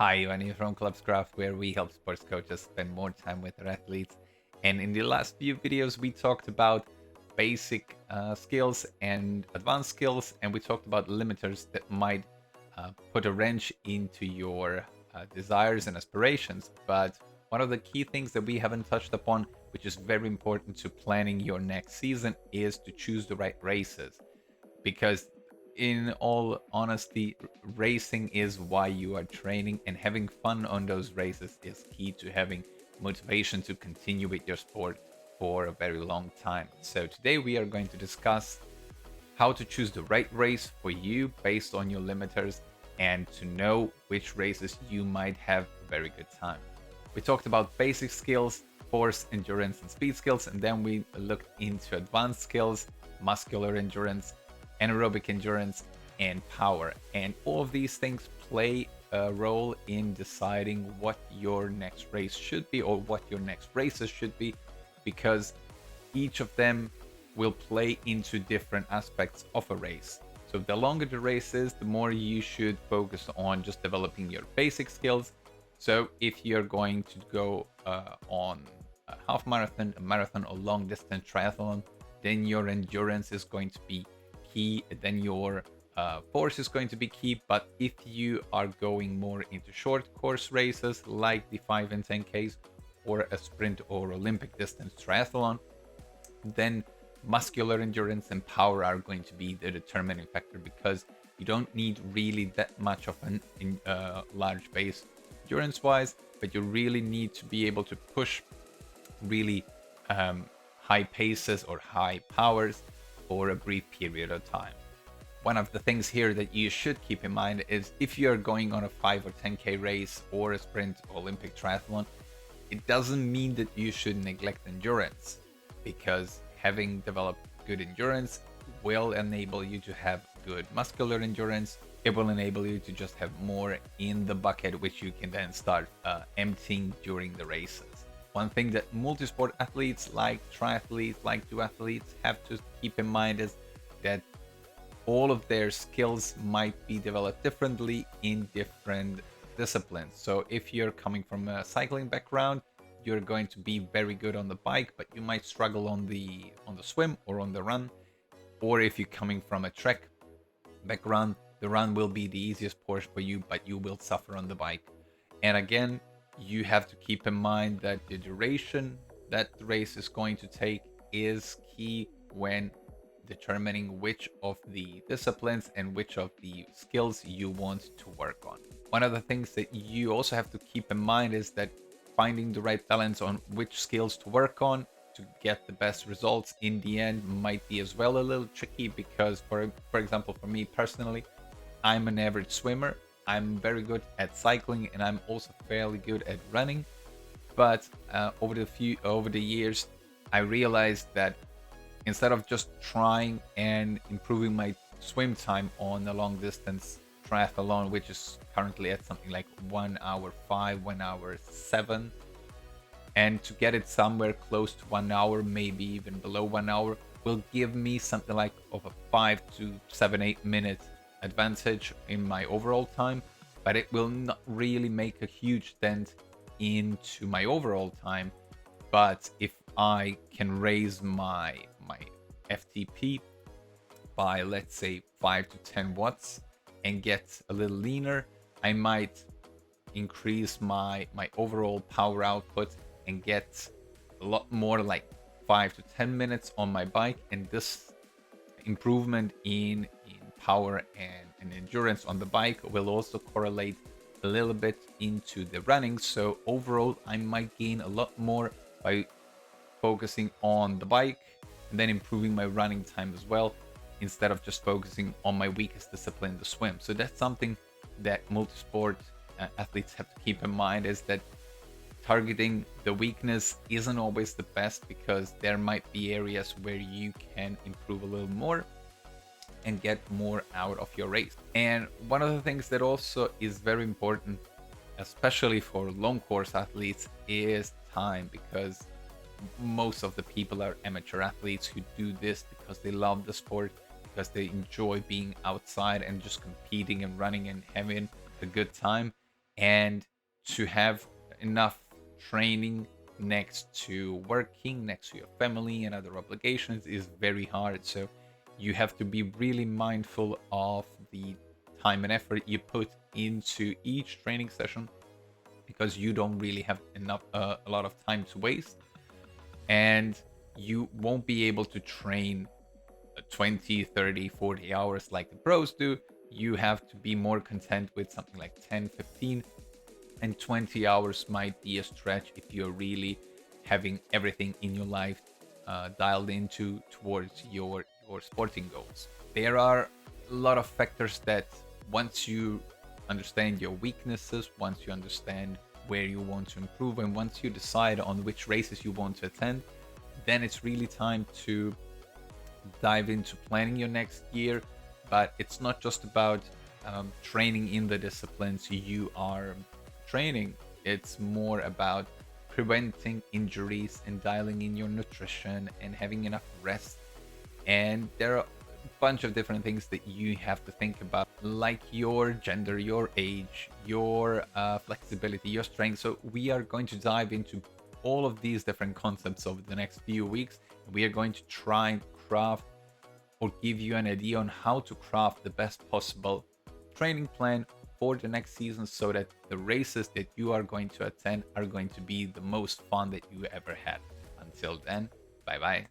Hi, Ivan here from Clubscraft, where we help sports coaches spend more time with their athletes. And in the last few videos, we talked about basic skills and advanced skills, and we talked about limiters that might put a wrench into your desires and aspirations. But one of the key things that we haven't touched upon, which is very important to planning your next season, is to choose the right races because in all honesty, racing is why you are training, and having fun on those races is key to having motivation to continue with your sport for a very long time. So today we are going to discuss how to choose the right race for you based on your limiters and to know which races you might have a very good time. We talked about basic skills, force, endurance, and speed skills, and then we looked into advanced skills, muscular endurance, anaerobic endurance, and power. And all of these things play a role in deciding what your next race should be or what your next races should be, because each of them will play into different aspects of a race. So the longer the race is, the more you should focus on just developing your basic skills. So if you're going to go on a half marathon, a marathon, or long distance triathlon, then your endurance is going to be key. Then your force is going to be key. But if you are going more into short course races like the 5 and 10Ks or a sprint or Olympic distance triathlon, then muscular endurance and power are going to be the determining factor, because you don't need really that much of an large base endurance wise, but you really need to be able to push really high paces or high powers for a brief period of time. One of the things here that you should keep in mind is if you're going on a 5 or 10K race or a sprint Olympic triathlon, it doesn't mean that you should neglect endurance, because having developed good endurance will enable you to have good muscular endurance. It will enable you to just have more in the bucket, which you can then start emptying during the races. One thing that multisport athletes like triathletes, like duathletes have to keep in mind is that all of their skills might be developed differently in different disciplines. So if you're coming from a cycling background, you're going to be very good on the bike, but you might struggle on the swim or on the run. Or if you're coming from a trek background, the run will be the easiest portion for you, but you will suffer on the bike. And again, you have to keep in mind that the duration that the race is going to take is key when determining which of the disciplines and which of the skills you want to work on. One of the things that you also have to keep in mind is that finding the right balance on which skills to work on to get the best results in the end might be as well a little tricky, because for example, for me personally, I'm an average swimmer. I'm very good at cycling, and I'm also fairly good at running. But over the years, I realized that instead of just trying and improving my swim time on a long distance triathlon, which is currently at something like 1 hour 5, 1 hour 7, and to get it somewhere close to 1 hour, maybe even below 1 hour, will give me something like of a 5 to 7, 8 minute advantage in my overall time, but it will not really make a huge dent into my overall time. But if I can raise my FTP by, let's say, 5 to 10 watts and get a little leaner, I might increase my overall power output and get a lot more, like 5 to 10 minutes on my bike. And this improvement in power and endurance on the bike will also correlate a little bit into the running. So overall, I might gain a lot more by focusing on the bike and then improving my running time as well, instead of just focusing on my weakest discipline, the swim. So that's something that multisport athletes have to keep in mind, is that targeting the weakness isn't always the best, because there might be areas where you can improve a little more and get more out of your race. And one of the things that also is very important, especially for long course athletes, is time, because most of the people are amateur athletes who do this because they love the sport, because they enjoy being outside and just competing and running and having a good time. and to have enough training next to working, next to your family and other obligations is very hard. So you have to be really mindful of the time and effort you put into each training session, because you don't really have enough a lot of time to waste, and you won't be able to train 20, 30, 40 hours like the pros do. You have to be more content with something like 10, 15, and 20 hours might be a stretch if you're really having everything in your life dialed into towards your sporting goals. There are a lot of factors that, once you understand your weaknesses, once you understand where you want to improve, and once you decide on which races you want to attend, then it's really time to dive into planning your next year. But it's not just about training in the disciplines you are training, it's more about preventing injuries and dialing in your nutrition and having enough rest. And there are a bunch of different things that you have to think about, like your gender, your age, your flexibility, your strength. So we are going to dive into all of these different concepts over the next few weeks. We are going to try and craft or give you an idea on how to craft the best possible training plan for the next season, so that the races that you are going to attend are going to be the most fun that you ever had. Until then, bye bye.